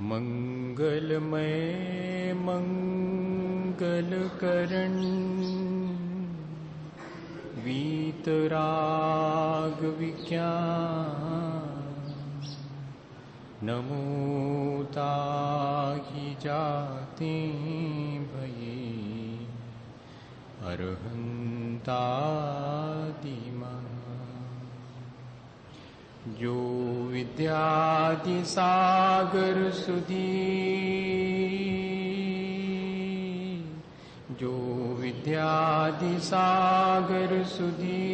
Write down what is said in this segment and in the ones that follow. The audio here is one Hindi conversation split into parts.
मंगलमय मंगलकरण वीतराग विज्ञान नमो ताहि जाते भये अरहंतादिमा जो विद्यादि सागर सुधी जो विद्यादि सागर सुधी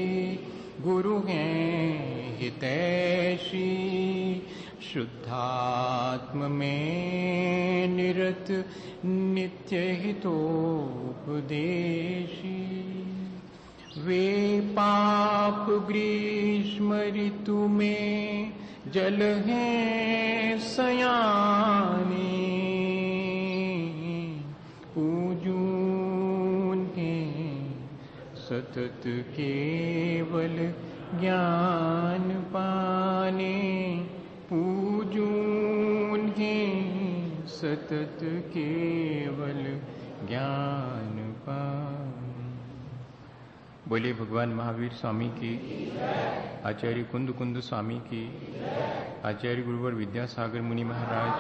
गुरु हैं हितैषी शुद्धात्म में निरत नित्य हितोपदेशी वे पाप ग्रीष्म ऋतु में जल हैं सयाने पूजून हैं सतत केवल ज्ञान पाने पूजून हैं सतत केवल ज्ञान पाने। बोलिए भगवान महावीर स्वामी की, आचार्य कुंद कुंद स्वामी की, आचार्य गुरुवर विद्यासागर मुनि महाराज।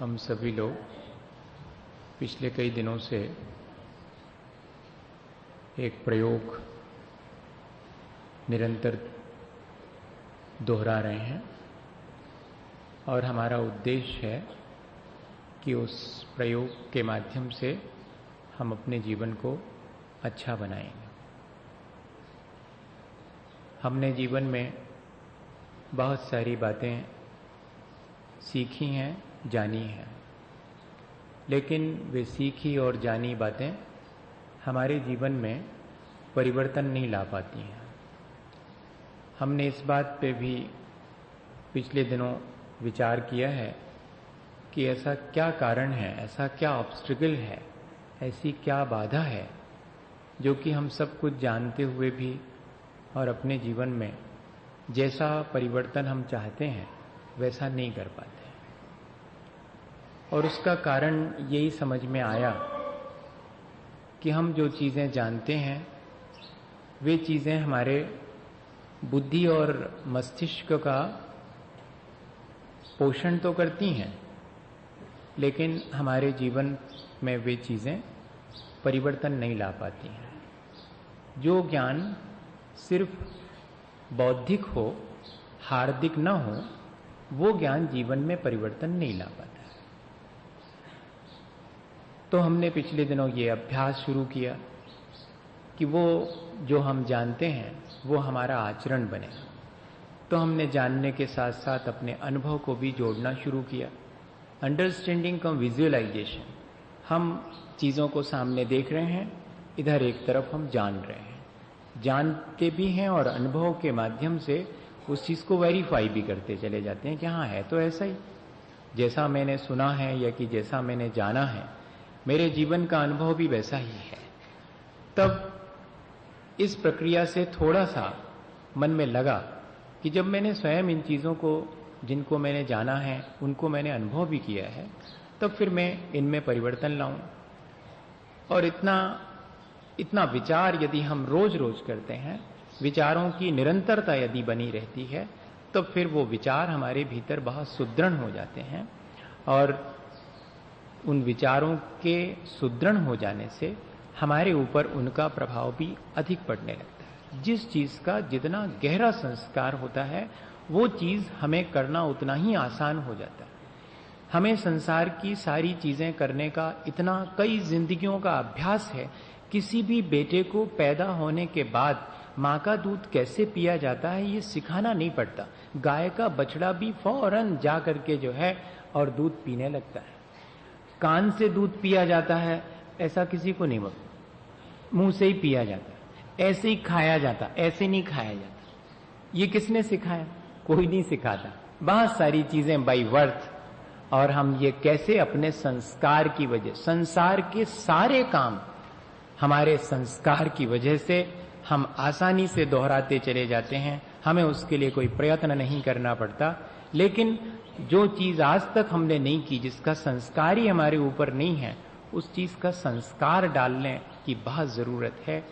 हम सभी लोग पिछले कई दिनों से एक प्रयोग निरंतर दोहरा रहे हैं और हमारा उद्देश्य है कि उस प्रयोग के माध्यम से हम अपने जीवन को अच्छा बनाएंगे। हमने जीवन में बहुत सारी बातें सीखी हैं, जानी हैं, लेकिन वे सीखी और जानी बातें हमारे जीवन में परिवर्तन नहीं ला पाती हैं। हमने इस बात पे भी पिछले दिनों विचार किया है कि ऐसा क्या कारण है, ऐसा क्या ऑब्स्टिकल है, ऐसी क्या बाधा है जो कि हम सब कुछ जानते हुए भी और अपने जीवन में जैसा परिवर्तन हम चाहते हैं वैसा नहीं कर पाते। और उसका कारण यही समझ में आया कि हम जो चीज़ें जानते हैं वे चीज़ें हमारे बुद्धि और मस्तिष्क का पोषण तो करती हैं, लेकिन हमारे जीवन में वे चीज़ें परिवर्तन नहीं ला पाती हैं। जो ज्ञान सिर्फ बौद्धिक हो, हार्दिक न हो, वो ज्ञान जीवन में परिवर्तन नहीं ला पाता। तो हमने पिछले दिनों ये अभ्यास शुरू किया कि वो जो हम जानते हैं वो हमारा आचरण बने। तो हमने जानने के साथ साथ अपने अनुभव को भी जोड़ना शुरू किया। अंडरस्टैंडिंग कम विजुअलाइजेशन। हम चीज़ों को सामने देख रहे हैं, इधर एक तरफ हम जान रहे हैं, जानते भी हैं और अनुभव के माध्यम से उस चीज़ को वेरीफाई भी करते चले जाते हैं कि हाँ है तो ऐसा ही, जैसा मैंने सुना है या कि जैसा मैंने जाना है मेरे जीवन का अनुभव भी वैसा ही है। तब इस प्रक्रिया से थोड़ा सा मन में लगा कि जब मैंने स्वयं इन चीज़ों को, जिनको मैंने जाना है, उनको मैंने अनुभव भी किया है, तब फिर मैं इनमें परिवर्तन लाऊं। और इतना विचार यदि हम रोज रोज करते हैं, विचारों की निरंतरता यदि बनी रहती है, तब फिर वो विचार हमारे भीतर बहुत सुदृढ़ हो जाते हैं और उन विचारों के सुदृढ़ हो जाने से हमारे ऊपर उनका प्रभाव भी अधिक पड़ने लगता है। जिस चीज़ का जितना गहरा संस्कार होता है वो चीज़ हमें करना उतना ही आसान हो जाता है। हमें संसार की सारी चीज़ें करने का इतना कई जिंदगियों का अभ्यास है। किसी भी बेटे को पैदा होने के बाद माँ का दूध कैसे पिया जाता है ये सिखाना नहीं पड़ता। गाय का बछड़ा भी फौरन जा करके जो है और दूध पीने लगता है। कान से दूध पिया जाता है ऐसा किसी को नहीं बोलता, मुंह से ही पिया जाता है, ऐसे ही खाया जाता, ऐसे नहीं खाया जाता। ये किसने सिखाया? कोई नहीं सिखाता। बहुत सारी चीजें बाय बर्थ। और हम ये कैसे अपने संस्कार की वजह, संसार के सारे काम हमारे संस्कार की वजह से हम आसानी से दोहराते चले जाते हैं, हमें उसके लिए कोई प्रयत्न नहीं करना पड़ता। लेकिन जो चीज आज तक हमने नहीं की, जिसका संस्कार ही हमारे ऊपर नहीं है, उस चीज का संस्कार डालने की बहुत जरूरत है।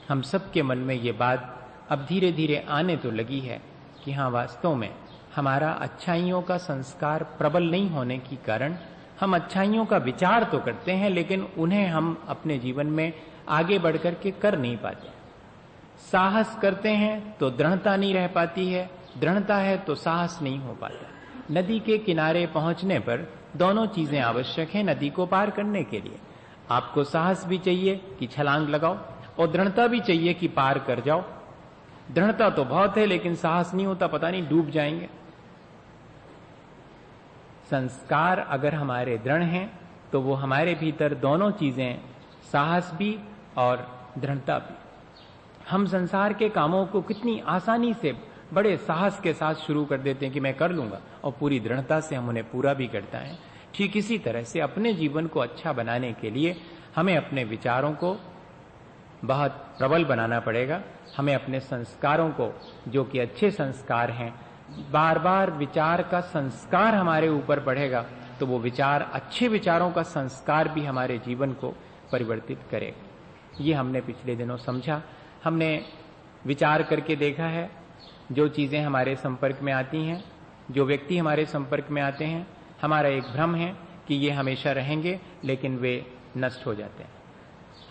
हम सबके मन में ये बात अब धीरे धीरे आने तो लगी है कि हाँ, वास्तव में हमारा अच्छाइयों का संस्कार प्रबल नहीं होने के कारण हम अच्छाइयों का विचार तो करते हैं, लेकिन उन्हें हम अपने जीवन में आगे बढ़कर के कर नहीं पाते। साहस करते हैं तो दृढ़ता नहीं रह पाती है, दृढ़ता है तो साहस नहीं हो पाता। नदी के किनारे पहुंचने पर दोनों चीजें आवश्यक हैं नदी को पार करने के लिए। आपको साहस भी चाहिए कि छलांग लगाओ, और दृढ़ता भी चाहिए कि पार कर जाओ। दृढ़ता तो बहुत है, लेकिन साहस नहीं होता, पता नहीं डूब जाएंगे। संस्कार अगर हमारे दृढ़ हैं तो वो हमारे भीतर दोनों चीजें, साहस भी और दृढ़ता भी। हम संसार के कामों को कितनी आसानी से बड़े साहस के साथ शुरू कर देते हैं कि मैं कर लूंगा, और पूरी दृढ़ता से हम उन्हें पूरा भी करते हैं। ठीक इसी तरह से अपने जीवन को अच्छा बनाने के लिए हमें अपने विचारों को बहुत प्रबल बनाना पड़ेगा। हमें अपने संस्कारों को, जो कि अच्छे संस्कार हैं, बार बार विचार का संस्कार हमारे ऊपर बढ़ेगा तो वो विचार, अच्छे विचारों का संस्कार भी हमारे जीवन को परिवर्तित करेगा। ये हमने पिछले दिनों समझा। हमने विचार करके देखा है, जो चीजें हमारे संपर्क में आती हैं, जो व्यक्ति हमारे संपर्क में आते हैं, हमारा एक भ्रम है कि ये हमेशा रहेंगे, लेकिन वे नष्ट हो जाते हैं।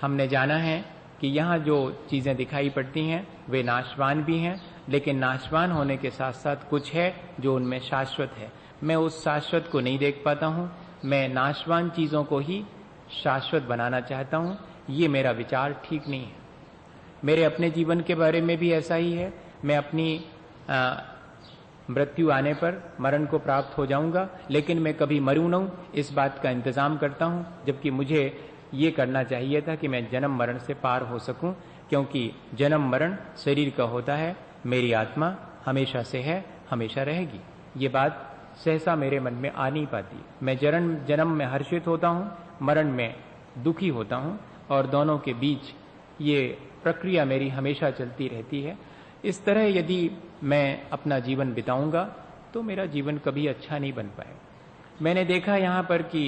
हमने जाना है कि यहाँ जो चीजें दिखाई पड़ती हैं वे नाशवान भी हैं, लेकिन नाशवान होने के साथ साथ कुछ है जो उनमें शाश्वत है। मैं उस शाश्वत को नहीं देख पाता हूँ, मैं नाशवान चीजों को ही शाश्वत बनाना चाहता हूँ। ये मेरा विचार ठीक नहीं है। मेरे अपने जीवन के बारे में भी ऐसा ही है। मैं अपनी मृत्यु आने पर, मरण को प्राप्त हो जाऊंगा, लेकिन मैं कभी मरूं नहीं, इस बात का इंतजाम करता हूं। जबकि मुझे ये करना चाहिए था कि मैं जन्म मरण से पार हो सकूं, क्योंकि जन्म मरण शरीर का होता है, मेरी आत्मा हमेशा से है, हमेशा रहेगी। ये बात सहसा मेरे मन में आ नहीं पाती। मैं जन्म में हर्षित होता हूं, मरण में दुखी होता हूं, और दोनों के बीच ये प्रक्रिया मेरी हमेशा चलती रहती है। इस तरह यदि मैं अपना जीवन बिताऊंगा तो मेरा जीवन कभी अच्छा नहीं बन पाएगा। मैंने देखा यहाँ पर कि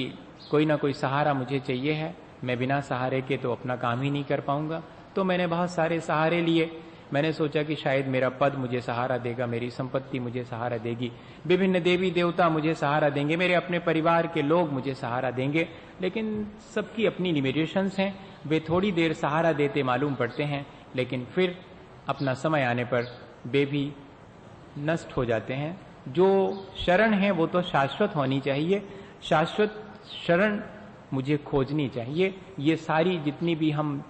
कोई ना कोई सहारा मुझे चाहिए है। मैं बिना सहारे के तो अपना काम ही नहीं कर पाऊंगा। तो मैंने बहुत सारे सहारे लिए। मैंने सोचा कि शायद मेरा पद मुझे सहारा देगा, मेरी संपत्ति मुझे सहारा देगी, विभिन्न देवी देवता मुझे सहारा देंगे, मेरे अपने परिवार के लोग मुझे सहारा देंगे। लेकिन सबकी अपनी लिमिटेशंस हैं। वे थोड़ी देर सहारा देते मालूम पड़ते हैं, लेकिन फिर अपना समय आने पर वे भी नष्ट हो जाते हैं। जो शरण है वो तो शाश्वत होनी चाहिए। शाश्वत शरण मुझे खोजनी चाहिए। ये सारी जितनी भी हम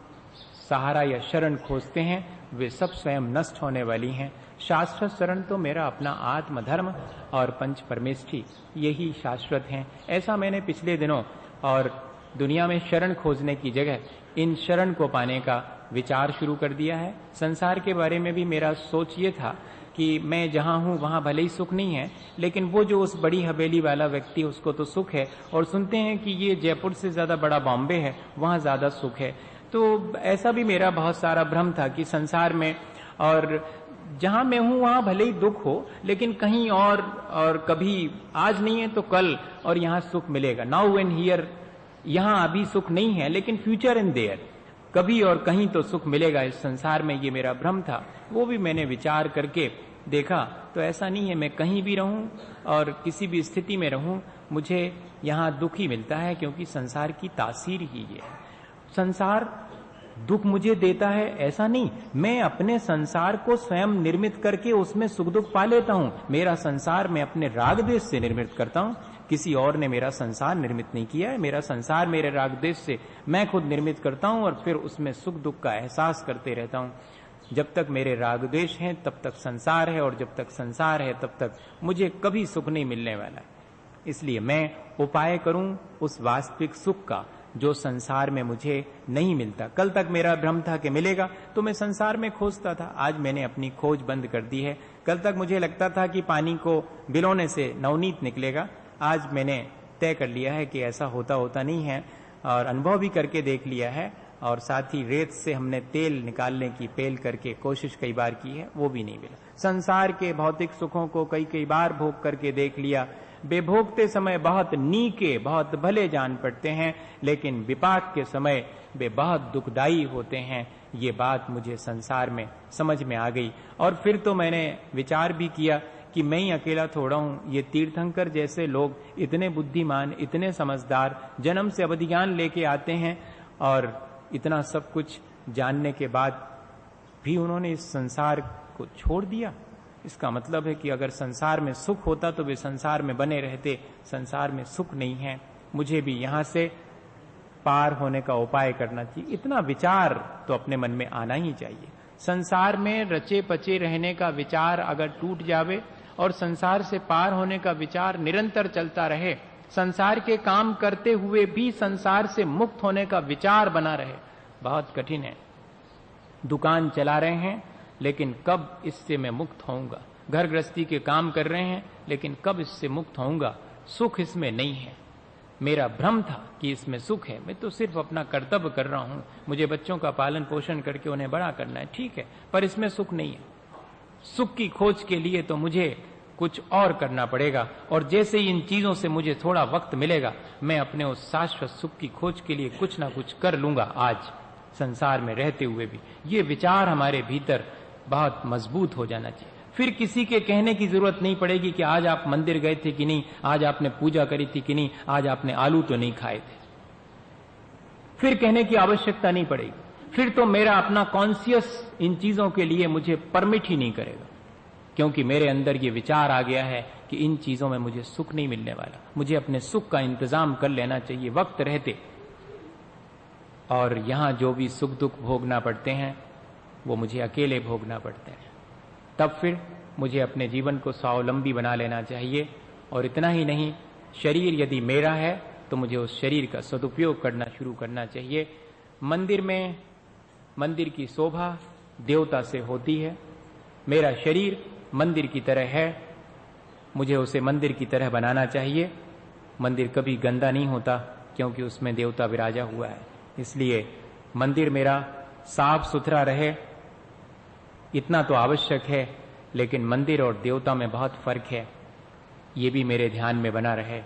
सहारा या शरण खोजते हैं वे सब स्वयं नष्ट होने वाली हैं। शाश्वत शरण तो मेरा अपना आत्मधर्म और पंच परमेष्ठी, यही शाश्वत हैं। ऐसा मैंने पिछले दिनों और दुनिया में शरण खोजने की जगह इन शरण को पाने का विचार शुरू कर दिया है। संसार के बारे में भी मेरा सोच ये था कि मैं जहां हूं वहां भले ही सुख नहीं है, लेकिन वो जो उस बड़ी हवेली वाला व्यक्ति उसको तो सुख है, और सुनते हैं कि ये जयपुर से ज्यादा बड़ा बॉम्बे है, वहां ज्यादा सुख है। तो ऐसा भी मेरा बहुत सारा भ्रम था कि संसार में और जहां मैं हूं वहां भले ही दुख हो, लेकिन कहीं और कभी आज नहीं है तो कल और यहां सुख मिलेगा। नाउ एंड हियर, यहां अभी सुख नहीं है, लेकिन फ्यूचर एंड देयर, कभी और कहीं तो सुख मिलेगा इस संसार में। ये मेरा भ्रम था। वो भी मैंने विचार करके देखा तो ऐसा नहीं है। मैं कहीं भी रहूं और किसी भी स्थिति में रहूं, मुझे यहां दुख ही मिलता है, क्योंकि संसार की तासीर ही ये है। संसार दुख मुझे देता है ऐसा नहीं, मैं अपने संसार को स्वयं निर्मित करके उसमें सुख दुख पा लेता हूं। मेरा संसार मैं अपने राग द्वेष से निर्मित करता हूं, किसी और ने मेरा संसार निर्मित नहीं किया है। मेरा संसार मेरे राग द्वेष से मैं खुद निर्मित करता हूं और फिर उसमें सुख दुख का एहसास करते रहता हूं। जब तक मेरे राग द्वेष हैं तब तक संसार है, और जब तक संसार है तब तक मुझे कभी सुख नहीं मिलने वाला है। इसलिए मैं उपाय करूं उस वास्तविक सुख का जो संसार में मुझे नहीं मिलता। कल तक मेरा भ्रम था कि मिलेगा, तो मैं संसार में खोजता था। आज मैंने अपनी खोज बंद कर दी है। कल तक मुझे लगता था कि पानी को बिलोने से नवनीत निकलेगा। आज मैंने तय कर लिया है कि ऐसा होता नहीं है, और अनुभव भी करके देख लिया है। और साथ ही रेत से हमने तेल निकालने की पेल करके कोशिश कई बार की है, वो भी नहीं मिला। संसार के भौतिक सुखों को कई बार भोग करके देख लिया, बेभोगते समय बहुत नीके बहुत भले जान पड़ते हैं, लेकिन विपाक के समय वे बहुत दुखदाई होते हैं। ये बात मुझे संसार में समझ में आ गई। और फिर तो मैंने विचार भी किया कि मैं ही अकेला थोड़ा हूं, ये तीर्थंकर जैसे लोग इतने बुद्धिमान इतने समझदार जन्म से अवधि ज्ञान लेके आते हैं और इतना सब कुछ जानने के बाद भी उन्होंने इस संसार को छोड़ दिया। इसका मतलब है कि अगर संसार में सुख होता तो वे संसार में बने रहते, संसार में सुख नहीं है, मुझे भी यहां से पार होने का उपाय करना चाहिए। इतना विचार तो अपने मन में आना ही चाहिए। संसार में रचे पचे रहने का विचार अगर टूट जावे और संसार से पार होने का विचार निरंतर चलता रहे, संसार के काम करते हुए भी संसार से मुक्त होने का विचार बना रहे, बहुत कठिन है। दुकान चला रहे हैं लेकिन कब इससे मैं मुक्त होऊंगा, घर गृहस्थी के काम कर रहे हैं लेकिन कब इससे मुक्त होऊंगा, सुख इसमें नहीं है। मेरा भ्रम था कि इसमें सुख है, मैं तो सिर्फ अपना कर्तव्य कर रहा हूं, मुझे बच्चों का पालन पोषण करके उन्हें बड़ा करना है, ठीक है, पर इसमें सुख नहीं है। सुख की खोज के लिए तो मुझे कुछ और करना पड़ेगा, और जैसे ही इन चीजों से मुझे थोड़ा वक्त मिलेगा मैं अपने उस शाश्वत सुख की खोज के लिए कुछ ना कुछ कर लूंगा। आज संसार में रहते हुए भी ये विचार हमारे भीतर बहुत मजबूत हो जाना चाहिए। फिर किसी के कहने की जरूरत नहीं पड़ेगी कि आज आप मंदिर गए थे कि नहीं, आज आपने पूजा करी थी कि नहीं, आज आपने आलू तो नहीं खाए थे। फिर कहने की आवश्यकता नहीं पड़ेगी। फिर तो मेरा अपना कॉन्शियस इन चीजों के लिए मुझे परमिट ही नहीं करेगा, क्योंकि मेरे अंदर ये विचार आ गया है कि इन चीजों में मुझे सुख नहीं मिलने वाला, मुझे अपने सुख का इंतजाम कर लेना चाहिए वक्त रहते। और यहां जो भी सुख दुख भोगना पड़ते हैं वो मुझे अकेले भोगना पड़ते हैं। तब फिर मुझे अपने जीवन को स्वावलंबी बना लेना चाहिए। और इतना ही नहीं, शरीर यदि मेरा है तो मुझे उस शरीर का सदुपयोग करना शुरू करना चाहिए। मंदिर में मंदिर की शोभा देवता से होती है, मेरा शरीर मंदिर की तरह है, मुझे उसे मंदिर की तरह बनाना चाहिए। मंदिर कभी गंदा नहीं होता क्योंकि उसमें देवता विराजा हुआ है, इसलिए मंदिर मेरा साफ सुथरा रहे, इतना तो आवश्यक है। लेकिन मंदिर और देवता में बहुत फर्क है, ये भी मेरे ध्यान में बना रहे।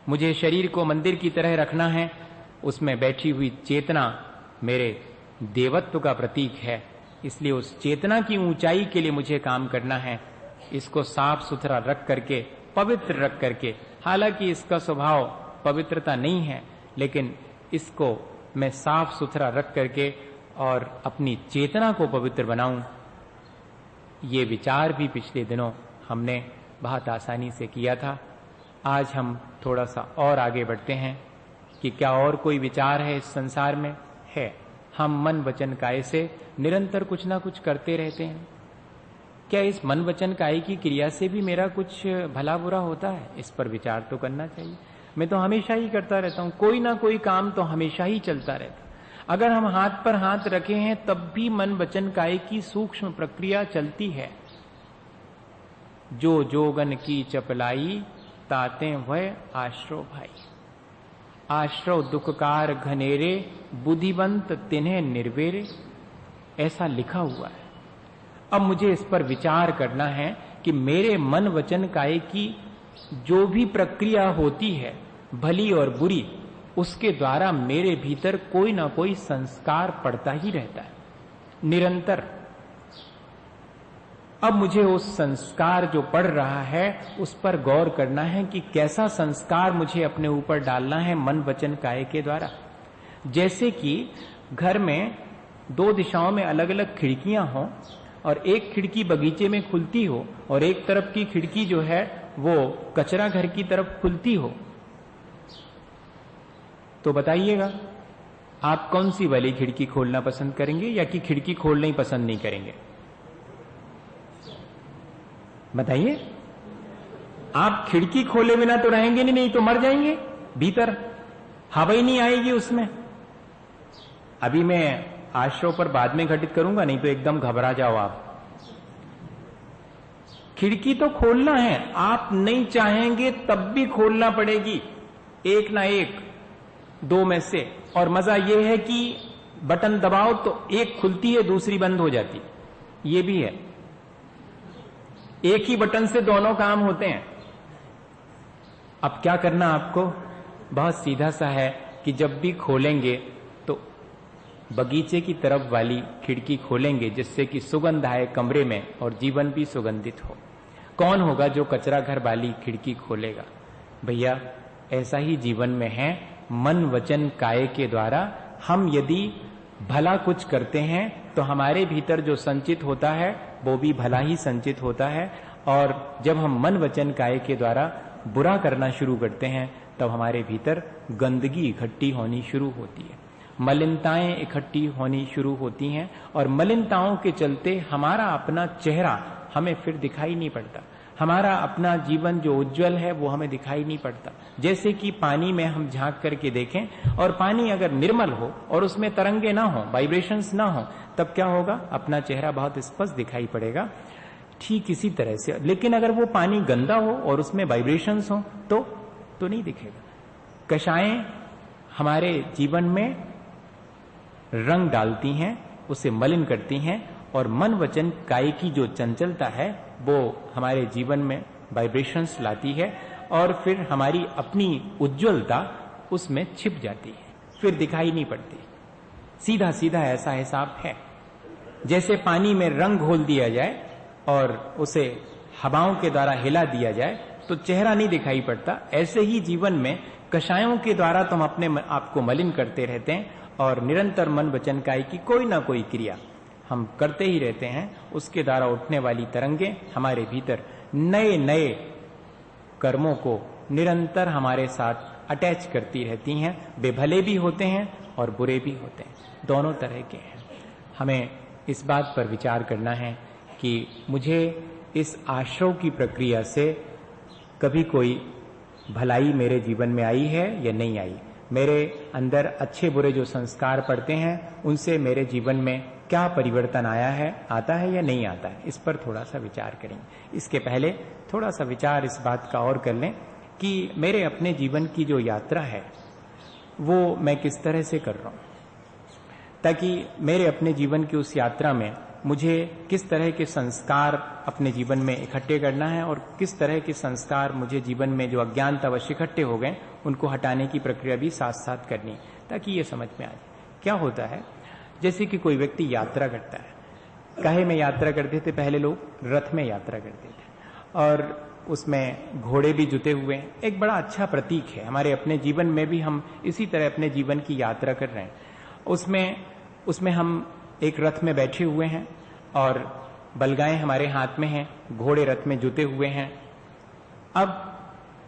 मुझे शरीर को मंदिर की तरह रखना है, उसमें बैठी हुई चेतना मेरे देवत्व का प्रतीक है, इसलिए उस चेतना की ऊंचाई के लिए मुझे काम करना है। इसको साफ सुथरा रख करके, पवित्र रख करके, हालांकि इसका स्वभाव पवित्रता नहीं है, लेकिन इसको मैं साफ सुथरा रख करके और अपनी चेतना को पवित्र बनाऊं। ये विचार भी पिछले दिनों हमने बहुत आसानी से किया था। आज हम थोड़ा सा और आगे बढ़ते हैं कि क्या और कोई विचार है इस संसार में? है। हम मन वचन काया से निरंतर कुछ ना कुछ करते रहते हैं। क्या इस मन वचन काया की क्रिया से भी मेरा कुछ भला बुरा होता है? इस पर विचार तो करना चाहिए। मैं तो हमेशा ही करता रहता हूं, कोई ना कोई काम तो हमेशा ही चलता रहता। अगर हम हाथ पर हाथ रखे हैं तब भी मन वचन काया की सूक्ष्म प्रक्रिया चलती है। जो जोगन की चपलाई ताते वह आश्रव भाई, आश्रव दुखकार घनेरे बुद्धिवंत तिन्हें निर्वेरे, ऐसा लिखा हुआ है। अब मुझे इस पर विचार करना है कि मेरे मन वचन काया की जो भी प्रक्रिया होती है, भली और बुरी, उसके द्वारा मेरे भीतर कोई ना कोई संस्कार पड़ता ही रहता है निरंतर। अब मुझे उस संस्कार जो पड़ रहा है उस पर गौर करना है कि कैसा संस्कार मुझे अपने ऊपर डालना है मन वचन काया के द्वारा। जैसे कि घर में दो दिशाओं में अलग अलग खिड़कियां हों और एक खिड़की बगीचे में खुलती हो और एक तरफ की खिड़की जो है वो कचरा घर की तरफ खुलती हो, तो बताइएगा आप कौन सी वाली खिड़की खोलना पसंद करेंगे या कि खिड़की खोलना ही पसंद नहीं करेंगे? बताइए। आप खिड़की खोले बिना तो रहेंगे नहीं तो मर जाएंगे, भीतर हवा ही नहीं आएगी उसमें। अभी मैं आश्रव पर बाद में घटित करूंगा, नहीं तो एकदम घबरा जाओ आप। खिड़की तो खोलना है, आप नहीं चाहेंगे तब भी खोलना पड़ेगी, एक ना एक, दो में से। और मजा यह है कि बटन दबाओ तो एक खुलती है, दूसरी बंद हो जाती, ये भी है। एक ही बटन से दोनों काम होते हैं। अब क्या करना आपको, बहुत सीधा सा है कि जब भी खोलेंगे तो बगीचे की तरफ वाली खिड़की खोलेंगे, जिससे कि सुगंध आए कमरे में और जीवन भी सुगंधित हो। कौन होगा जो कचरा घर वाली खिड़की खोलेगा? भैया, ऐसा ही जीवन में है। मन वचन काया के द्वारा हम यदि भला कुछ करते हैं तो हमारे भीतर जो संचित होता है वो भी भला ही संचित होता है, और जब हम मन वचन काया के द्वारा बुरा करना शुरू करते हैं तब हमारे भीतर गंदगी इकट्ठी होनी शुरू होती है, मलिनताएं इकट्ठी होनी शुरू होती हैं, और मलिनताओं के चलते हमारा अपना चेहरा हमें फिर दिखाई नहीं पड़ता। हमारा अपना जीवन जो उज्जवल है वो हमें दिखाई नहीं पड़ता। जैसे कि पानी में हम झांक करके देखें और पानी अगर निर्मल हो और उसमें तरंगे ना हो, वाइब्रेशंस ना हो, तब क्या होगा? अपना चेहरा बहुत स्पष्ट दिखाई पड़ेगा। ठीक इसी तरह से, लेकिन अगर वो पानी गंदा हो और उसमें वाइब्रेशंस हो तो नहीं दिखेगा। कषायें हमारे जीवन में रंग डालती हैं, उसे मलिन करती हैं, और मन वचन काया की जो चंचलता है वो हमारे जीवन में वाइब्रेशंस लाती है, और फिर हमारी अपनी उज्जवलता उसमें छिप जाती है, फिर दिखाई नहीं पड़ती। सीधा सीधा ऐसा हिसाब है। जैसे पानी में रंग घोल दिया जाए और उसे हवाओं के द्वारा हिला दिया जाए तो चेहरा नहीं दिखाई पड़ता, ऐसे ही जीवन में कषायों के द्वारा तुम अपने आप को मलिन करते रहते हैं, और निरंतर मन वचन काया की कोई ना कोई क्रिया हम करते ही रहते हैं। उसके द्वारा उठने वाली तरंगे हमारे भीतर नए नए कर्मों को निरंतर हमारे साथ अटैच करती रहती हैं। वे भले भी होते हैं और बुरे भी होते हैं, दोनों तरह के हैं। हमें इस बात पर विचार करना है कि मुझे इस आश्रव की प्रक्रिया से कभी कोई भलाई मेरे जीवन में आई है या नहीं आई। मेरे अंदर अच्छे बुरे जो संस्कार पड़ते हैं उनसे मेरे जीवन में क्या परिवर्तन आया है, आता है या नहीं आता है, इस पर थोड़ा सा विचार करेंगे। इसके पहले थोड़ा सा विचार इस बात का और कर लें कि मेरे अपने जीवन की जो यात्रा है वो मैं किस तरह से कर रहा हूं, ताकि मेरे अपने जीवन की उस यात्रा में मुझे किस तरह के संस्कार अपने जीवन में इकट्ठे करना है, और किस तरह के संस्कार मुझे जीवन में जो अज्ञानतावश इकट्ठे हो गए उनको हटाने की प्रक्रिया भी साथ साथ करनी, ताकि ये समझ में आ जाए। क्या होता है, जैसे कि कोई व्यक्ति यात्रा करता है। काहे में यात्रा करते थे? पहले लोग रथ में यात्रा करते थे और उसमें घोड़े भी जुते हुए हैं। एक बड़ा अच्छा प्रतीक है। हमारे अपने जीवन में भी हम इसी तरह अपने जीवन की यात्रा कर रहे हैं। उसमें हम एक रथ में बैठे हुए हैं और बलगाएं हमारे हाथ में हैं, घोड़े रथ में जुते हुए हैं। अब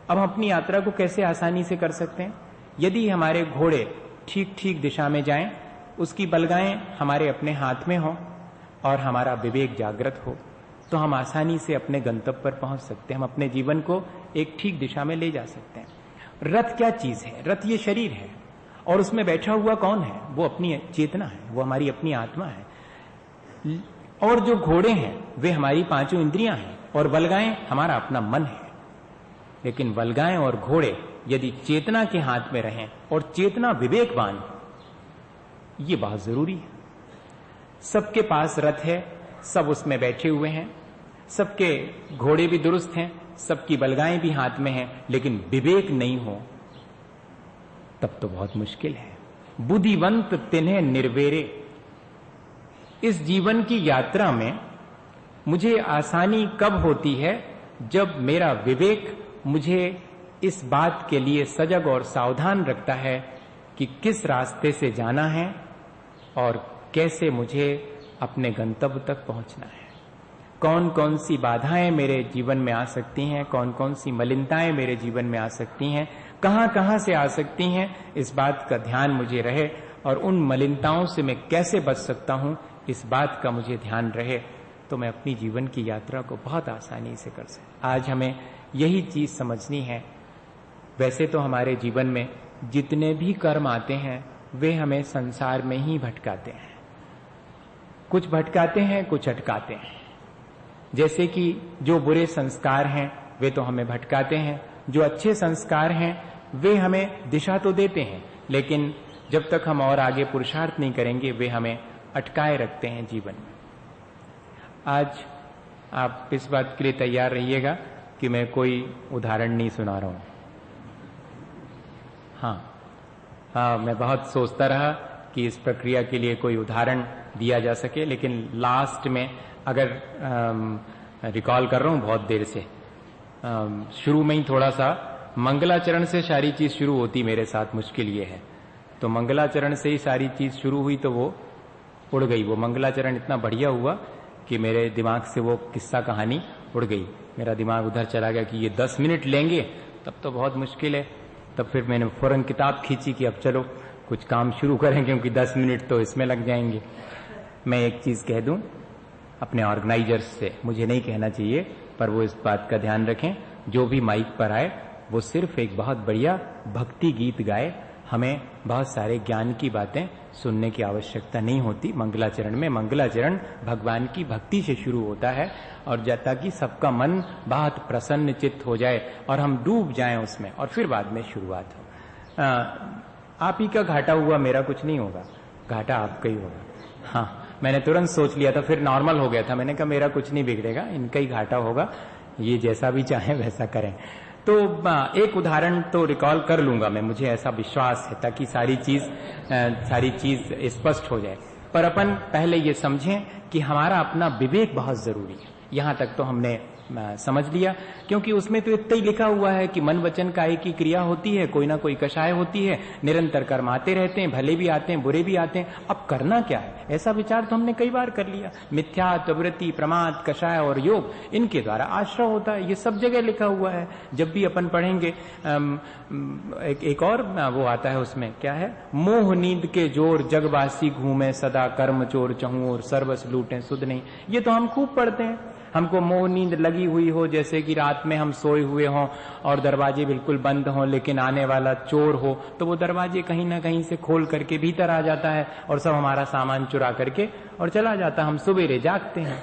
हम अपनी यात्रा को कैसे आसानी से कर सकते हैं? यदि हमारे घोड़े ठीक ठीक दिशा में जाएं, उसकी बलगाएं हमारे अपने हाथ में हो और हमारा विवेक जागृत हो, तो हम आसानी से अपने गंतव्य पर पहुंच सकते हैं। हम अपने जीवन को एक ठीक दिशा में ले जा सकते हैं। रथ क्या चीज है? रथ ये शरीर है, और उसमें बैठा हुआ कौन है? वो अपनी चेतना है, वो हमारी अपनी आत्मा है। और जो घोड़े हैं वे हमारी पांचों इंद्रियां हैं, और बलगाएं हमारा अपना मन है। लेकिन बलगाएं और घोड़े यदि चेतना के हाथ में रहें और चेतना विवेकवान, ये बहुत जरूरी है। सबके पास रथ है, सब उसमें बैठे हुए हैं, सबके घोड़े भी दुरुस्त हैं, सबकी बलगाएं भी हाथ में हैं, लेकिन विवेक नहीं हो तब तो बहुत मुश्किल है। बुद्धिवंत तिन्हें निर्वेरे। इस जीवन की यात्रा में मुझे आसानी कब होती है? जब मेरा विवेक मुझे इस बात के लिए सजग और सावधान रखता है कि किस रास्ते से जाना है और कैसे मुझे अपने गंतव्य तक पहुंचना है। कौन कौन सी बाधाएं मेरे जीवन में आ सकती हैं, कौन कौन सी मलिनताएं मेरे जीवन में आ सकती हैं, कहां कहां से आ सकती हैं, इस बात का ध्यान मुझे रहे, और उन मलिनताओं से मैं कैसे बच सकता हूं इस बात का मुझे ध्यान रहे, तो मैं अपनी जीवन की यात्रा को बहुत आसानी से कर सकता। आज हमें यही चीज समझनी है। वैसे तो हमारे जीवन में जितने भी कर्म आते हैं वे हमें संसार में ही भटकाते हैं। कुछ भटकाते हैं, कुछ अटकाते हैं। जैसे कि जो बुरे संस्कार हैं वे तो हमें भटकाते हैं, जो अच्छे संस्कार हैं वे हमें दिशा तो देते हैं, लेकिन जब तक हम और आगे पुरुषार्थ नहीं करेंगे वे हमें अटकाए रखते हैं जीवन में। आज आप इस बात के लिए तैयार रहिएगा कि मैं कोई उदाहरण नहीं सुना रहा हूं। हाँ, मैं बहुत सोचता रहा कि इस प्रक्रिया के लिए कोई उदाहरण दिया जा सके, लेकिन लास्ट में अगर रिकॉल कर रहा हूं बहुत देर से, शुरू में ही थोड़ा सा मंगलाचरण से सारी चीज शुरू होती मेरे साथ। मुश्किल ये है, तो मंगलाचरण से ही सारी चीज शुरू हुई तो वो उड़ गई। वो मंगलाचरण इतना बढ़िया हुआ कि मेरे दिमाग से वो किस्सा कहानी उड़ गई। मेरा दिमाग उधर चला गया कि ये 10 मिनट लेंगे तब तो बहुत मुश्किल है। तब फिर मैंने फौरन किताब खींची कि अब चलो कुछ काम शुरू करें, क्योंकि 10 मिनट तो इसमें लग जाएंगे। मैं एक चीज कह दूं अपने ऑर्गेनाइजर्स से, मुझे नहीं कहना चाहिए, पर वो इस बात का ध्यान रखें, जो भी माइक पर आए वो सिर्फ एक बहुत बढ़िया भक्ति गीत गाए। हमें बहुत सारे ज्ञान की बातें सुनने की आवश्यकता नहीं होती। मंगलाचरण में मंगलाचरण भगवान की भक्ति से शुरू होता है, और ताकि सबका मन बहुत प्रसन्न चित्त हो जाए और हम डूब जाएं उसमें, और फिर बाद में शुरुआत हो। आप ही का घाटा हुआ, मेरा कुछ नहीं होगा, घाटा आपका ही होगा। हाँ, मैंने तुरंत सोच लिया था, फिर नॉर्मल हो गया था। मैंने कहा मेरा कुछ नहीं बिगड़ेगा, इनका ही घाटा होगा, ये जैसा भी चाहे वैसा करें। तो एक उदाहरण तो रिकॉल कर लूंगा मैं, मुझे ऐसा विश्वास है, ताकि सारी चीज स्पष्ट हो जाए। पर अपन पहले ये समझें कि हमारा अपना विवेक बहुत जरूरी है। यहां तक तो हमने समझ लिया, क्योंकि उसमें तो इतना ही लिखा हुआ है कि मन वचन काया की क्रिया होती है, कोई ना कोई कषाय होती है, निरंतर कर्म आते रहते हैं, भले भी आते हैं बुरे भी आते हैं। अब करना क्या है, ऐसा विचार तो हमने कई बार कर लिया। मिथ्या, प्रवृत्ति, प्रमाद, कषाय और योग, इनके द्वारा आश्रय होता है, ये सब जगह लिखा हुआ है। जब भी अपन पढ़ेंगे एक और वो आता है, उसमें क्या है, मोह नींद के जोर जगवासी घूमे सदा कर्म चोर चहूं और सर्वस लूटे सुध नहीं। ये तो हम खूब पढ़ते हैं। हमको मोह नींद लगी हुई हो, जैसे कि रात में हम सोए हुए हों और दरवाजे बिल्कुल बंद हों, लेकिन आने वाला चोर हो तो वो दरवाजे कहीं ना कहीं से खोल करके भीतर आ जाता है और सब हमारा सामान चुरा करके और चला जाता है। हम सवेरे जागते हैं,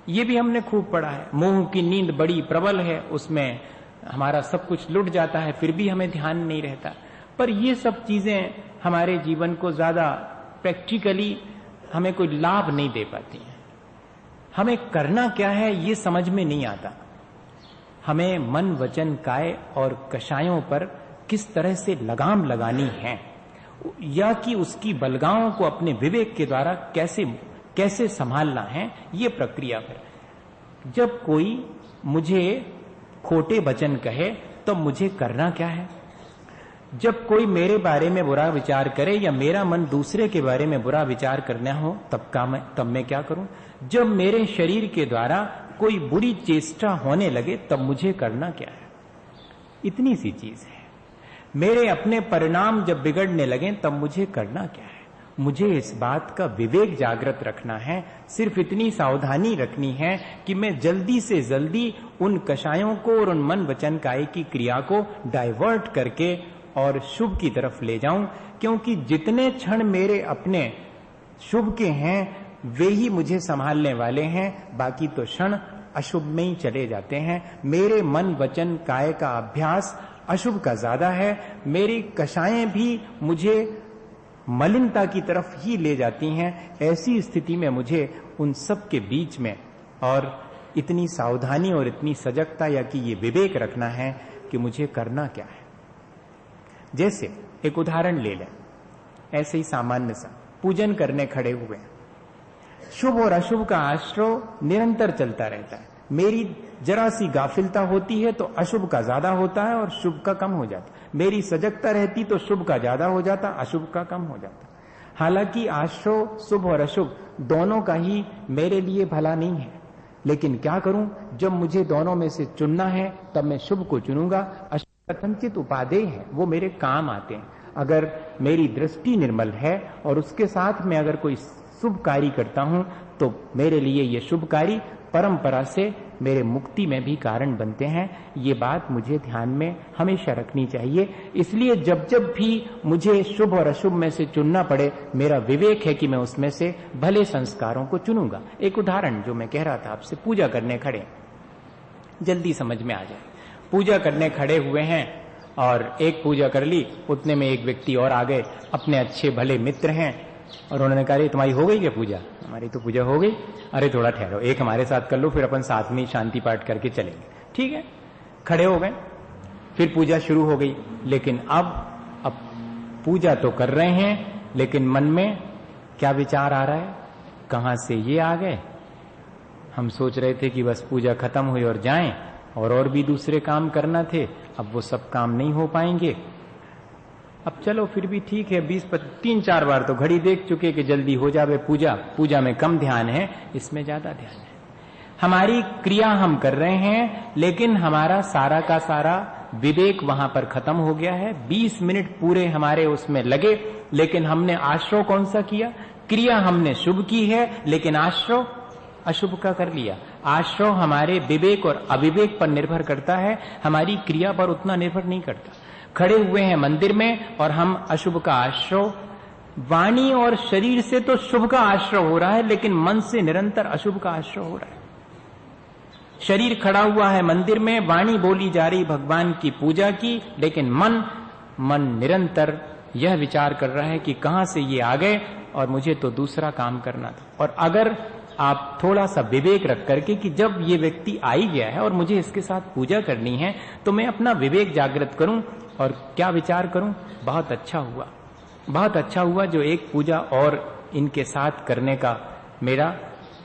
ये भी हमने खूब पढ़ा है। मोह की नींद बड़ी प्रबल है, उसमें हमारा सब कुछ लुट जाता है, फिर भी हमें ध्यान नहीं रहता। पर ये सब चीजें हमारे जीवन को ज्यादा प्रैक्टिकली हमें कोई लाभ नहीं दे पाती हैं। हमें करना क्या है ये समझ में नहीं आता। हमें मन वचन काय और कषायों पर किस तरह से लगाम लगानी है, या कि उसकी बलगाओं को अपने विवेक के द्वारा कैसे संभालना है, ये प्रक्रिया है। जब कोई मुझे खोटे वचन कहे तो मुझे करना क्या है, जब कोई मेरे बारे में बुरा विचार करे या मेरा मन दूसरे के बारे में बुरा विचार करना हो तब मैं क्या करूं, जब मेरे शरीर के द्वारा कोई बुरी चेष्टा होने लगे तब मुझे करना क्या है। इतनी सी चीज है। मेरे अपने परिणाम जब बिगड़ने लगे तब मुझे करना क्या है। मुझे इस बात का विवेक जागृत रखना है, सिर्फ इतनी सावधानी रखनी है कि मैं जल्दी से जल्दी उन कषायों को और उन मन वचन काय की क्रिया को डाइवर्ट करके और शुभ की तरफ ले जाऊं, क्योंकि जितने क्षण मेरे अपने शुभ के हैं वे ही मुझे संभालने वाले हैं, बाकी तो क्षण अशुभ में ही चले जाते हैं। मेरे मन वचन काय का अभ्यास अशुभ का ज्यादा है, मेरी कषायें भी मुझे मलिनता की तरफ ही ले जाती हैं। ऐसी स्थिति में मुझे उन सब के बीच में और इतनी सावधानी और इतनी सजगता या कि ये विवेक रखना है कि मुझे करना क्या है। जैसे एक उदाहरण ले लें, ऐसे ही सामान्य सा, पूजन करने खड़े हुए, शुभ और अशुभ का आश्रय निरंतर चलता रहता है। मेरी जरा सी गाफिलता होती है तो अशुभ का ज्यादा होता है और शुभ का कम हो जाता है। मेरी सजगता रहती तो शुभ का ज्यादा हो जाता, अशुभ का कम हो जाता। हालांकि आश्रय शुभ और अशुभ दोनों का ही मेरे लिए भला नहीं है, लेकिन क्या करूं, जब मुझे दोनों में से चुनना है तब मैं शुभ को चुनूंगा। अशुभ कथनचित उपादेय है, वो मेरे काम आते हैं। अगर मेरी दृष्टि निर्मल है और उसके साथ में अगर कोई शुभ कार्य करता हूं तो मेरे लिए ये शुभ कार्य परंपरा से मेरे मुक्ति में भी कारण बनते हैं। ये बात मुझे ध्यान में हमेशा रखनी चाहिए। इसलिए जब जब भी मुझे शुभ और अशुभ में से चुनना पड़े, मेरा विवेक है कि मैं उसमें से भले संस्कारों को चुनूंगा। एक उदाहरण जो मैं कह रहा था आपसे, पूजा करने खड़े, जल्दी समझ में आ जाए। पूजा करने खड़े हुए हैं और एक पूजा कर ली, उतने में एक व्यक्ति और आ गए, अपने अच्छे भले मित्र हैं, और उन्होंने कहा, तुम्हारी हो गई क्या पूजा? हमारी तो पूजा हो गई। अरे थोड़ा ठहरो, एक हमारे साथ कर लो, फिर अपन साथ में शांति पाठ करके चलेंगे। ठीक है, खड़े हो गए, फिर पूजा शुरू हो गई। लेकिन अब पूजा तो कर रहे हैं, लेकिन मन में क्या विचार आ रहा है? कहां से ये आ गए? हम सोच रहे थे कि बस पूजा खत्म हुई और जाएं, और भी दूसरे काम करना थे, अब वो सब काम नहीं हो पाएंगे। अब चलो फिर भी ठीक है, 3-4 बार तो घड़ी देख चुके कि जल्दी हो जावे पूजा, पूजा में कम ध्यान है, इसमें ज्यादा ध्यान है। हमारी क्रिया हम कर रहे हैं, लेकिन हमारा सारा का सारा विवेक वहां पर खत्म हो गया है। 20 मिनट पूरे हमारे उसमें लगे, लेकिन हमने आश्रय कौन सा किया? क्रिया हमने शुभ की है, लेकिन आश्रय अशुभ का कर लिया। आश्रय हमारे विवेक और अविवेक पर निर्भर करता है, हमारी क्रिया पर उतना निर्भर नहीं करता। खड़े हुए हैं मंदिर में और हम अशुभ का आश्रय, वाणी और शरीर से तो शुभ का आश्रय हो रहा है, लेकिन मन से निरंतर अशुभ का आश्रय हो रहा है। शरीर खड़ा हुआ है मंदिर में, वाणी बोली जा रही भगवान की पूजा की, लेकिन मन निरंतर यह विचार कर रहा है कि कहां से ये आ गए और मुझे तो दूसरा काम करना था। और अगर आप थोड़ा सा विवेक रख करके कि जब ये व्यक्ति आ ही गया है और मुझे इसके साथ पूजा करनी है, तो मैं अपना विवेक जागृत करूं और क्या विचार करूं, बहुत अच्छा हुआ, बहुत अच्छा हुआ जो एक पूजा और इनके साथ करने का मेरा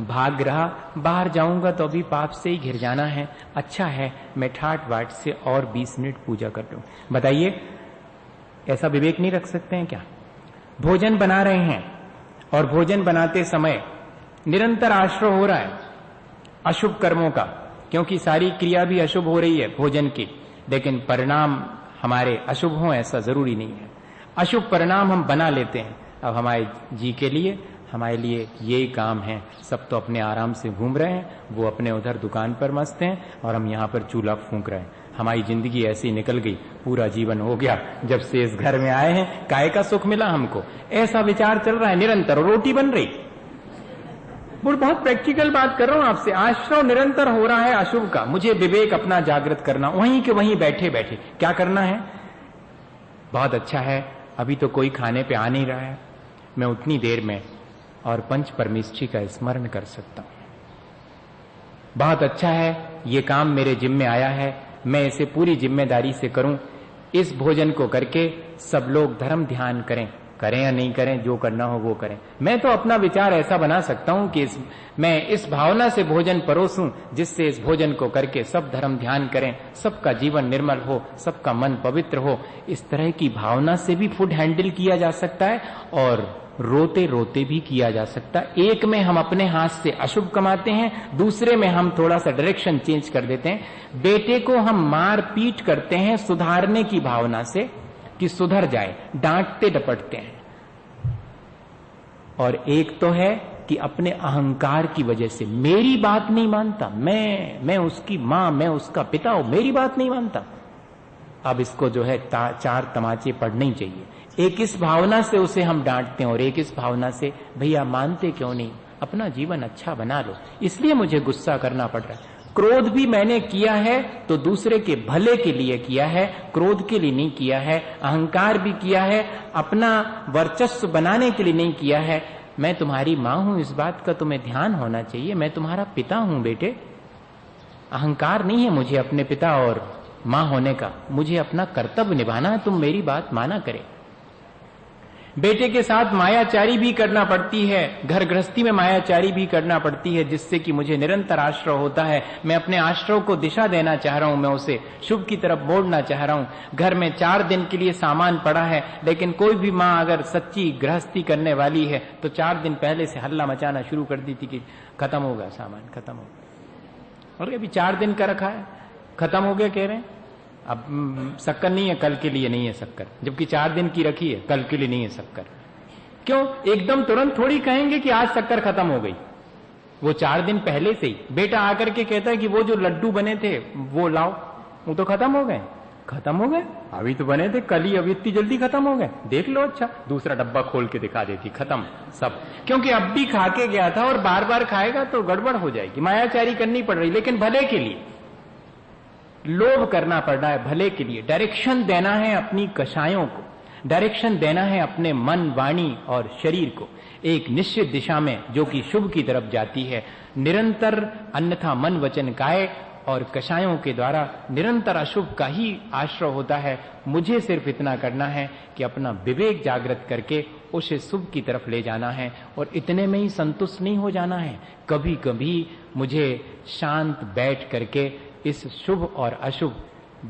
भाग रहा। बाहर जाऊंगा तो अभी पाप से ही घिर जाना है, अच्छा है मैं ठाट बाट से और 20 मिनट पूजा कर लूं। बताइए, ऐसा विवेक नहीं रख सकते हैं क्या? भोजन बना रहे हैं और भोजन बनाते समय निरंतर आश्रय हो रहा है अशुभ कर्मों का, क्योंकि सारी क्रिया भी अशुभ हो रही है भोजन की, लेकिन परिणाम हमारे अशुभ हों ऐसा जरूरी नहीं है। अशुभ परिणाम हम बना लेते हैं। अब हमारे जी के लिए, हमारे लिए यही काम है। सब तो अपने आराम से घूम रहे हैं, वो अपने उधर दुकान पर मस्त हैं और हम यहाँ पर चूल्हा फूंक रहे हैं। हमारी जिंदगी ऐसी निकल गई, पूरा जीवन हो गया, जब से इस घर में आए हैं काय का सुख मिला हमको, ऐसा विचार चल रहा है निरंतर। रोटी बन रही, बहुत प्रैक्टिकल बात कर रहा हूं आपसे। आश्रय निरंतर हो रहा है अशुभ का, मुझे विवेक अपना जागृत करना, वहीं के वहीं बैठे बैठे क्या करना है? बहुत अच्छा है, अभी तो कोई खाने पे आ नहीं रहा है, मैं उतनी देर में और पंच परमेष्ठी का स्मरण कर सकता हूं। बहुत अच्छा है, ये काम मेरे जिम्मे आया है, मैं इसे पूरी जिम्मेदारी से करूं। इस भोजन को करके सब लोग धर्म ध्यान करें या नहीं करें, जो करना हो वो करें। मैं तो अपना विचार ऐसा बना सकता हूं कि मैं इस भावना से भोजन परोसूं जिससे इस भोजन को करके सब धर्म ध्यान करें, सबका जीवन निर्मल हो, सबका मन पवित्र हो। इस तरह की भावना से भी फूड हैंडल किया जा सकता है और रोते रोते भी किया जा सकता है। एक में हम अपने हाथ से अशुभ कमाते हैं, दूसरे में हम थोड़ा सा डायरेक्शन चेंज कर देते हैं। बेटे को हम मार पीट करते हैं सुधारने की भावना से कि सुधर जाए, डांटते डपटते हैं। और एक तो है कि अपने अहंकार की वजह से मेरी बात नहीं मानता, मैं उसकी मां, मैं उसका पिता हूं, मेरी बात नहीं मानता। अब इसको जो है 4 तमाचे पड़ने ही चाहिए। एक इस भावना से उसे हम डांटते हैं और एक इस भावना से भैया मानते क्यों नहीं, अपना जीवन अच्छा बना लो, इसलिए मुझे गुस्सा करना पड़ रहा है। क्रोध भी मैंने किया है तो दूसरे के भले के लिए किया है, क्रोध के लिए नहीं किया है। अहंकार भी किया है, अपना वर्चस्व बनाने के लिए नहीं किया है। मैं तुम्हारी मां हूं, इस बात का तुम्हें ध्यान होना चाहिए, मैं तुम्हारा पिता हूं बेटे। अहंकार नहीं है मुझे अपने पिता और मां होने का, मुझे अपना कर्तव्य निभाना है, तुम मेरी बात माना करे। बेटे के साथ मायाचारी भी करना पड़ती है, घर गृहस्थी में मायाचारी भी करना पड़ती है, जिससे कि मुझे निरंतर आश्रय होता है। मैं अपने आश्रय को दिशा देना चाह रहा हूं, मैं उसे शुभ की तरफ मोड़ना चाह रहा हूं। घर में 4 दिन के लिए सामान पड़ा है, लेकिन कोई भी माँ अगर सच्ची गृहस्थी करने वाली है तो 4 दिन पहले से हल्ला मचाना शुरू कर दी थी कि खत्म होगा सामान, खत्म होगा। और अभी 4 दिन का रखा है, खत्म हो गया कह रहे हैं। अब शक्कर नहीं है, कल के लिए नहीं है शक्कर, जबकि 4 दिन की रखी है, कल के लिए नहीं है शक्कर। क्यों? एकदम तुरंत थोड़ी कहेंगे कि आज शक्कर खत्म हो गई, वो 4 दिन पहले से ही बेटा आकर के कहता है कि वो जो लड्डू बने थे वो लाओ, वो तो खत्म हो गए। खत्म हो गए? अभी तो बने थे कल ही, अभी इतनी जल्दी खत्म हो गए? देख लो, अच्छा दूसरा डब्बा खोल के दिखा देती, खत्म सब। क्योंकि अब भी खा के गया था और बार बार खाएगा तो गड़बड़ हो जाएगी, मायाचारी करनी पड़ रही, लेकिन भले के लिए, लोभ करना पड़ रहा है भले के लिए, डायरेक्शन देना है अपनी कषायों को, डायरेक्शन देना है अपने मन, वाणी और शरीर को एक निश्चित दिशा में जो कि शुभ की तरफ जाती है निरंतर, अन्यथा मन वचन काय और कषायों के द्वारा निरंतर अशुभ का ही आश्रय होता है। मुझे सिर्फ इतना करना है कि अपना विवेक जागृत करके उसे शुभ की तरफ ले जाना है और इतने में ही संतुष्ट नहीं हो जाना है। कभी कभी मुझे शांत बैठ करके इस शुभ और अशुभ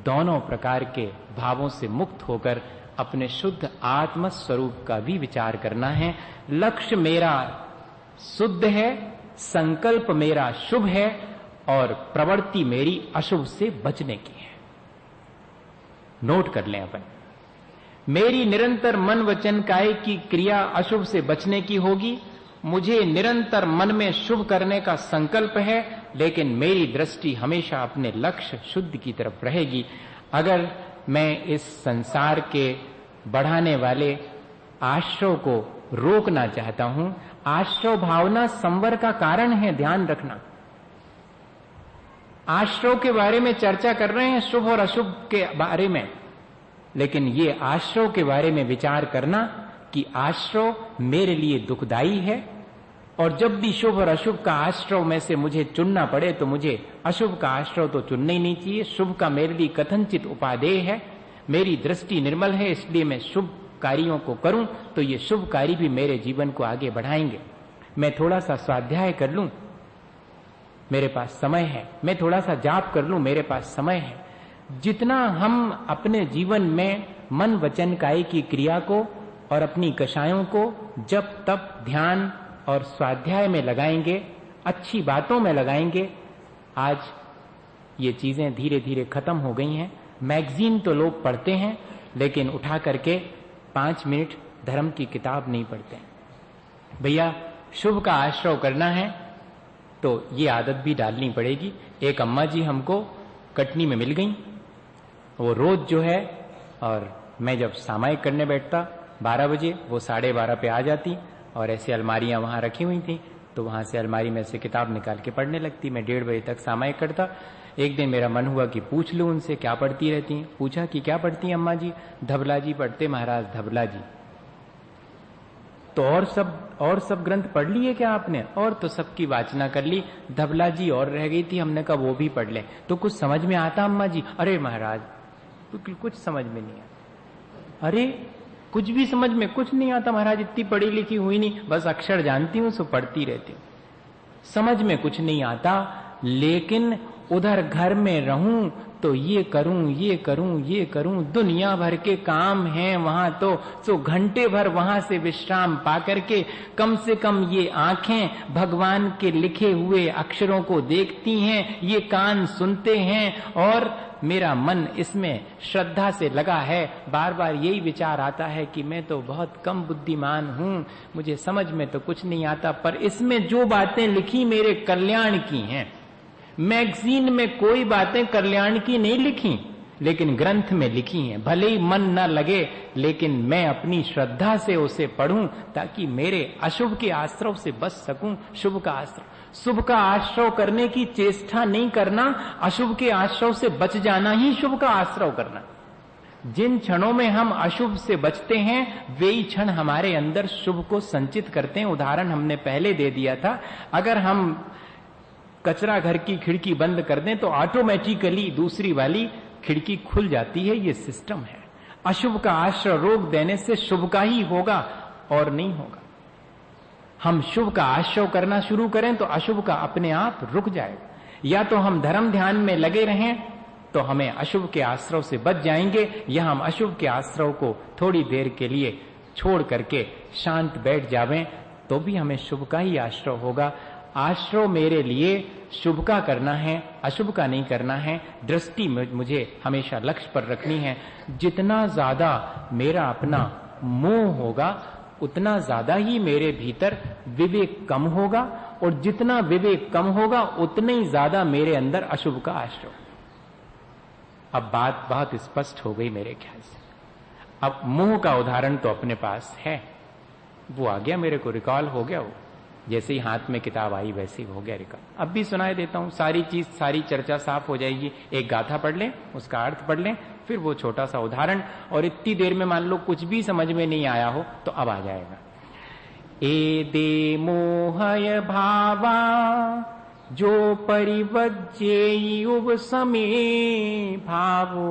दोनों प्रकार के भावों से मुक्त होकर अपने शुद्ध आत्म स्वरूप का भी विचार करना है। लक्ष्य मेरा शुद्ध है, संकल्प मेरा शुभ है और प्रवृत्ति मेरी अशुभ से बचने की है। नोट कर लें अपन, मेरी निरंतर मन वचन काय की क्रिया अशुभ से बचने की होगी। मुझे निरंतर मन में शुभ करने का संकल्प है, लेकिन मेरी दृष्टि हमेशा अपने लक्ष्य शुद्ध की तरफ रहेगी। अगर मैं इस संसार के बढ़ाने वाले आश्रव को रोकना चाहता हूं, आश्रव भावना संवर का कारण है, ध्यान रखना। आश्रव के बारे में चर्चा कर रहे हैं, शुभ और अशुभ के बारे में, लेकिन ये आश्रव के बारे में विचार करना कि आश्रव मेरे लिए दुखदाई है और जब भी शुभ और अशुभ का आश्रव में से मुझे चुनना पड़े तो मुझे अशुभ का आश्रव तो चुनना ही नहीं चाहिए। शुभ का मेरे लिए कथनचित उपादेय है, मेरी दृष्टि निर्मल है, इसलिए मैं शुभ कार्यों को करूं तो ये शुभ कार्य भी मेरे जीवन को आगे बढ़ाएंगे। मैं थोड़ा सा स्वाध्याय कर लूं, मेरे पास समय है, मैं थोड़ा सा जाप कर लूं, मेरे पास समय है। जितना हम अपने जीवन में मन वचन काय की क्रिया को और अपनी कषायों को जब तब ध्यान और स्वाध्याय में लगाएंगे, अच्छी बातों में लगाएंगे। आज ये चीजें धीरे धीरे खत्म हो गई हैं। मैगजीन तो लोग पढ़ते हैं, लेकिन उठा करके 5 मिनट धर्म की किताब नहीं पढ़ते। भैया शुभ का आश्रय करना है तो ये आदत भी डालनी पड़ेगी। एक अम्मा जी हमको कटनी में मिल गई, वो रोज जो है, और मैं जब सामायिक करने बैठता 12 बजे, वो 12:30 पे आ जाती और ऐसे अलमारियां वहां रखी हुई थी, तो वहां से अलमारी में से किताब निकाल के पढ़ने लगती। मैं 1:30 बजे तक सामायिक करता। एक दिन मेरा मन हुआ कि पूछ लूं उनसे क्या पढ़ती रहती हैं। पूछा कि क्या पढ़ती हैं अम्मा जी? धबला जी पढ़ते महाराज, धबला जी। तो और सब ग्रंथ पढ़ लिए क्या आपने? और तो सबकी वाचना कर ली, धबला जी और रह गई थी, हमने कहा वो भी पढ़ ले। तो कुछ समझ में आता अम्मा जी? अरे महाराज कुछ समझ में नहीं आता। अरे कुछ भी समझ में कुछ नहीं आता महाराज, इतनी पढ़ी लिखी हुई नहीं, बस अक्षर जानती हूं, सो पढ़ती रहती हूं, समझ में कुछ नहीं आता। लेकिन उधर घर में रहूं तो ये करूं, ये करूं, ये करूं, दुनिया भर के काम हैं वहां, तो घंटे भर वहां से विश्राम पा करके कम से कम ये आंखें भगवान के लिखे हुए अक्षरों को देखती हैं, ये कान सुनते हैं और मेरा मन इसमें श्रद्धा से लगा है। बार बार यही विचार आता है कि मैं तो बहुत कम बुद्धिमान हूं, मुझे समझ में तो कुछ नहीं आता, पर इसमें जो बातें लिखी मेरे कल्याण की हैं। मैगजीन में कोई बातें कल्याण की नहीं लिखी, लेकिन ग्रंथ में लिखी हैं। भले ही मन न लगे, लेकिन मैं अपनी श्रद्धा से उसे पढ़ूं ताकि मेरे अशुभ के आश्रव से बच सकूं। शुभ का आश्रव, शुभ का आश्रव करने की चेष्टा नहीं करना, अशुभ के आश्रव से बच जाना ही शुभ का आश्रव करना। जिन क्षणों में हम अशुभ से बचते हैं वे ही क्षण हमारे अंदर शुभ को संचित करते हैं। उदाहरण हमने पहले दे दिया था, अगर हम कचरा घर की खिड़की बंद कर दें तो ऑटोमेटिकली दूसरी वाली खिड़की खुल जाती है। ये सिस्टम है। अशुभ का आश्रय रोक देने से शुभ का ही होगा और नहीं होगा। हम शुभ का आश्रय करना शुरू करें तो अशुभ का अपने आप रुक जाएगा। या तो हम धर्म ध्यान में लगे रहें तो हमें अशुभ के आश्रय से बच जाएंगे, या हम अशुभ के आश्रय को थोड़ी देर के लिए छोड़ करके शांत बैठ जावें तो भी हमें शुभ का ही आश्रय होगा। आश्रय मेरे लिए शुभ का करना है, अशुभ का नहीं करना है। दृष्टि मुझे हमेशा लक्ष्य पर रखनी है। जितना ज्यादा मेरा अपना मोह होगा उतना ज्यादा ही मेरे भीतर विवेक कम होगा, और जितना विवेक कम होगा उतने ही ज्यादा मेरे अंदर अशुभ का आश्रय। अब बात बहुत स्पष्ट हो गई मेरे ख्याल से। अब मोह का उदाहरण तो अपने पास है, वो आ गया, मेरे को रिकॉल हो गया वो। जैसे ही हाथ में किताब आई वैसे ही हो गया रिकॉर्ड। अब भी सुनाई देता हूं, सारी चीज सारी चर्चा साफ हो जाएगी। एक गाथा पढ़ लें, उसका अर्थ पढ़ लें, फिर वो छोटा सा उदाहरण, और इतनी देर में मान लो कुछ भी समझ में नहीं आया हो तो अब आ जाएगा। एदे मोहय भावा जो परिवज्ये उपसमे भावो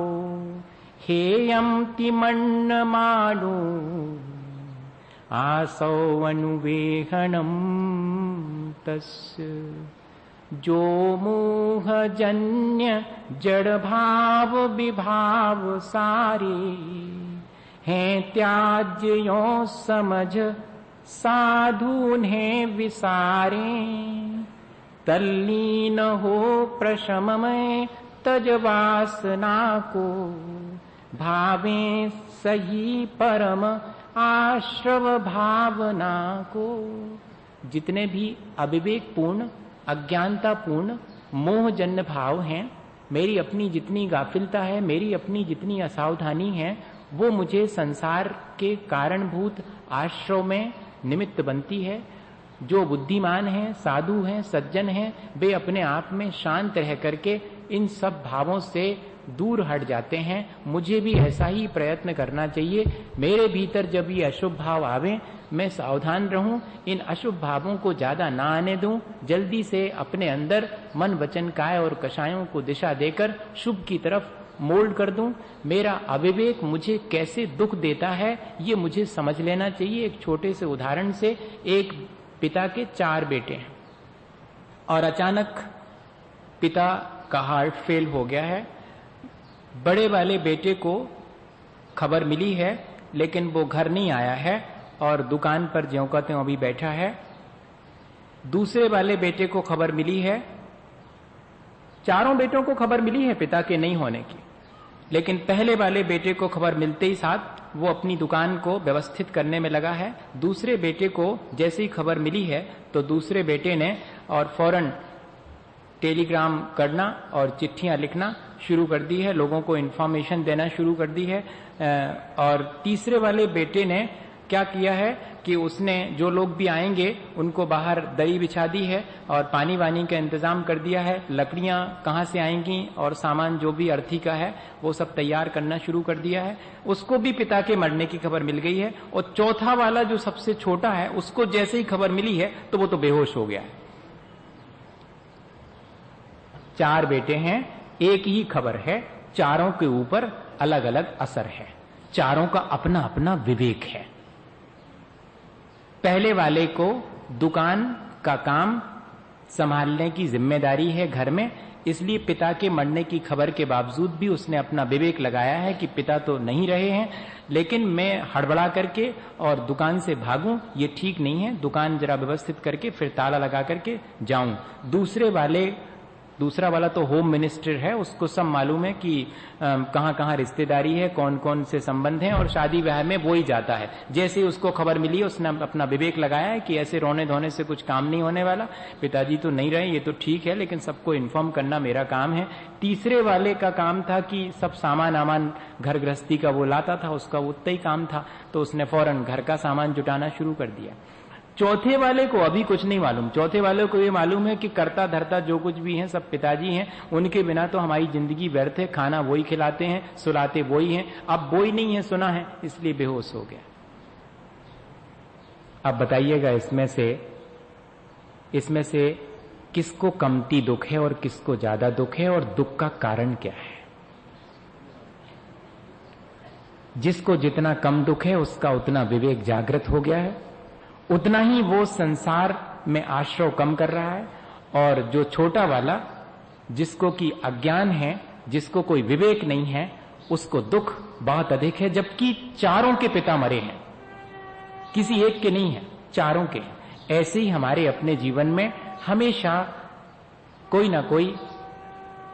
हेयं तिमन्न मानो आसौ अनुवेहनम तस्य। जो मोहजन्य जड़ भाव विभाव सारे हैं त्याज्यों समझ साधु ने विसारे। तल्लीन हो प्रशम में तज वासना को भावे सही परम आश्रव भावना को। जितने भी अविवेकपूर्ण अज्ञानतापूर्ण मोहजन्य भाव हैं, मेरी अपनी जितनी गाफिलता है, मेरी अपनी जितनी असावधानी है, वो मुझे संसार के कारणभूत आश्रव में निमित्त बनती है। जो बुद्धिमान हैं, साधु हैं, सज्जन हैं, वे अपने आप में शांत रह करके इन सब भावों से दूर हट जाते हैं। मुझे भी ऐसा ही प्रयत्न करना चाहिए। मेरे भीतर जब ये अशुभ भाव आवे, मैं सावधान रहूं, इन अशुभ भावों को ज्यादा ना आने दूं, जल्दी से अपने अंदर मन वचन काय और कषायों को दिशा देकर शुभ की तरफ मोल्ड कर दूं। मेरा अविवेक मुझे कैसे दुख देता है ये मुझे समझ लेना चाहिए। एक छोटे से उदाहरण से, एक पिता के 4 बेटे हैं और अचानक पिता का हार्ट फेल हो गया है। बड़े वाले बेटे को खबर मिली है लेकिन वो घर नहीं आया है और दुकान पर ज्यों का त्यों अभी बैठा है। दूसरे वाले बेटे को खबर मिली है, चारों बेटों को खबर मिली है पिता के नहीं होने की, लेकिन पहले वाले बेटे को खबर मिलते ही साथ वो अपनी दुकान को व्यवस्थित करने में लगा है। दूसरे बेटे को जैसे ही खबर मिली है तो दूसरे बेटे ने और फौरन टेलीग्राम करना और चिट्ठियां लिखना शुरू कर दी है, लोगों को इन्फॉर्मेशन देना शुरू कर दी है। और तीसरे वाले बेटे ने क्या किया है कि उसने जो लोग भी आएंगे उनको बाहर दरी बिछा दी है और पानी वानी का इंतजाम कर दिया है। लकड़ियां कहाँ से आएंगी और सामान जो भी अर्थी का है वो सब तैयार करना शुरू कर दिया है। उसको भी पिता के मरने की खबर मिल गई है। और चौथा वाला जो सबसे छोटा है उसको जैसे ही खबर मिली है तो वो तो बेहोश हो गया है। 4 बेटे हैं, एक ही खबर है, चारों के ऊपर अलग अलग असर है, चारों का अपना अपना विवेक है। पहले वाले को दुकान का काम संभालने की जिम्मेदारी है घर में, इसलिए पिता के मरने की खबर के बावजूद भी उसने अपना विवेक लगाया है कि पिता तो नहीं रहे हैं, लेकिन मैं हड़बड़ा करके और दुकान से भागूं ये ठीक नहीं है, दुकान जरा व्यवस्थित करके फिर ताला लगा करके जाऊं। दूसरा वाला तो होम मिनिस्टर है, उसको सब मालूम है कि कहां कहां रिश्तेदारी है, कौन कौन से संबंध हैं, और शादी ब्याह में वो ही जाता है। जैसे ही उसको खबर मिली उसने अपना विवेक लगाया है कि ऐसे रोने धोने से कुछ काम नहीं होने वाला, पिताजी तो नहीं रहे ये तो ठीक है, लेकिन सबको इन्फॉर्म करना मेरा काम है। तीसरे वाले का काम था कि सब सामान आमान घर गृहस्थी का वो लाता था, उसका उतना ही काम था, तो उसने फौरन घर का सामान जुटाना शुरू कर दिया। चौथे वाले को अभी कुछ नहीं मालूम, चौथे वाले को ये मालूम है कि करता धरता जो कुछ भी है सब पिताजी हैं, उनके बिना तो हमारी जिंदगी व्यर्थ है, खाना वही खिलाते हैं, सुलाते वही हैं, अब वही नहीं है सुना है, इसलिए बेहोश हो गया। अब बताइएगा इसमें से किसको कमती दुख है और किसको ज्यादा दुख है, और दुख का कारण क्या है। जिसको जितना कम दुख है उसका उतना विवेक जागृत हो गया है, उतना ही वो संसार में आश्रय कम कर रहा है। और जो छोटा वाला जिसको कि अज्ञान है, जिसको कोई विवेक नहीं है, उसको दुख बहुत अधिक है, जबकि चारों के पिता मरे हैं, किसी एक के नहीं है, चारों के। ऐसे ही हमारे अपने जीवन में हमेशा कोई ना कोई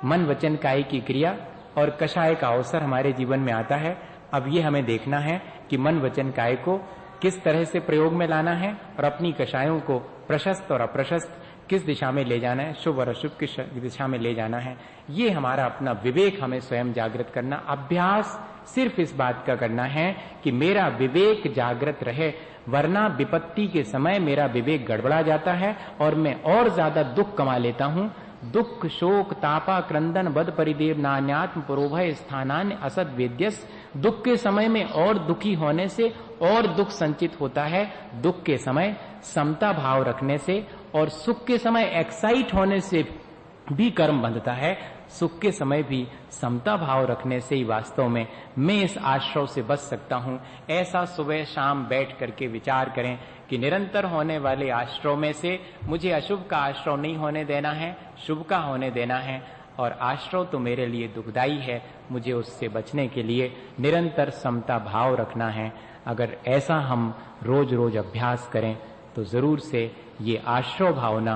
मन वचन काय की क्रिया और कषाय का अवसर हमारे जीवन में आता है। अब ये हमें देखना है कि मन वचन काय को किस तरह से प्रयोग में लाना है और अपनी कषायों को प्रशस्त और अप्रशस्त किस दिशा में ले जाना है, शुभ और अशुभ किस दिशा में ले जाना है, ये हमारा अपना विवेक हमें स्वयं जागृत करना। अभ्यास सिर्फ इस बात का करना है कि मेरा विवेक जागृत रहे, वरना विपत्ति के समय मेरा विवेक गड़बड़ा जाता है और मैं और ज्यादा दुख कमा लेता हूं। दुख शोक तापा क्रंदन बद परिदेव नान्यात्म पुरोभय स्थानान्य असद वेद्यस। दुख के समय में और दुखी होने से और दुख संचित होता है। दुख के समय समता भाव रखने से और सुख के समय एक्साइट होने से भी कर्म बंधता है। सुख के समय भी समता भाव रखने से ही वास्तव में मैं इस आश्रव से बच सकता हूं। ऐसा सुबह शाम बैठ करके विचार करें कि निरंतर होने वाले आश्रव में से मुझे अशुभ का आश्रव नहीं होने देना है, शुभ का होने देना है। और आश्रव तो मेरे लिए दुखदाई है, मुझे उससे बचने के लिए निरंतर समता भाव रखना है। अगर ऐसा हम रोज रोज अभ्यास करें तो जरूर से ये आश्रव भावना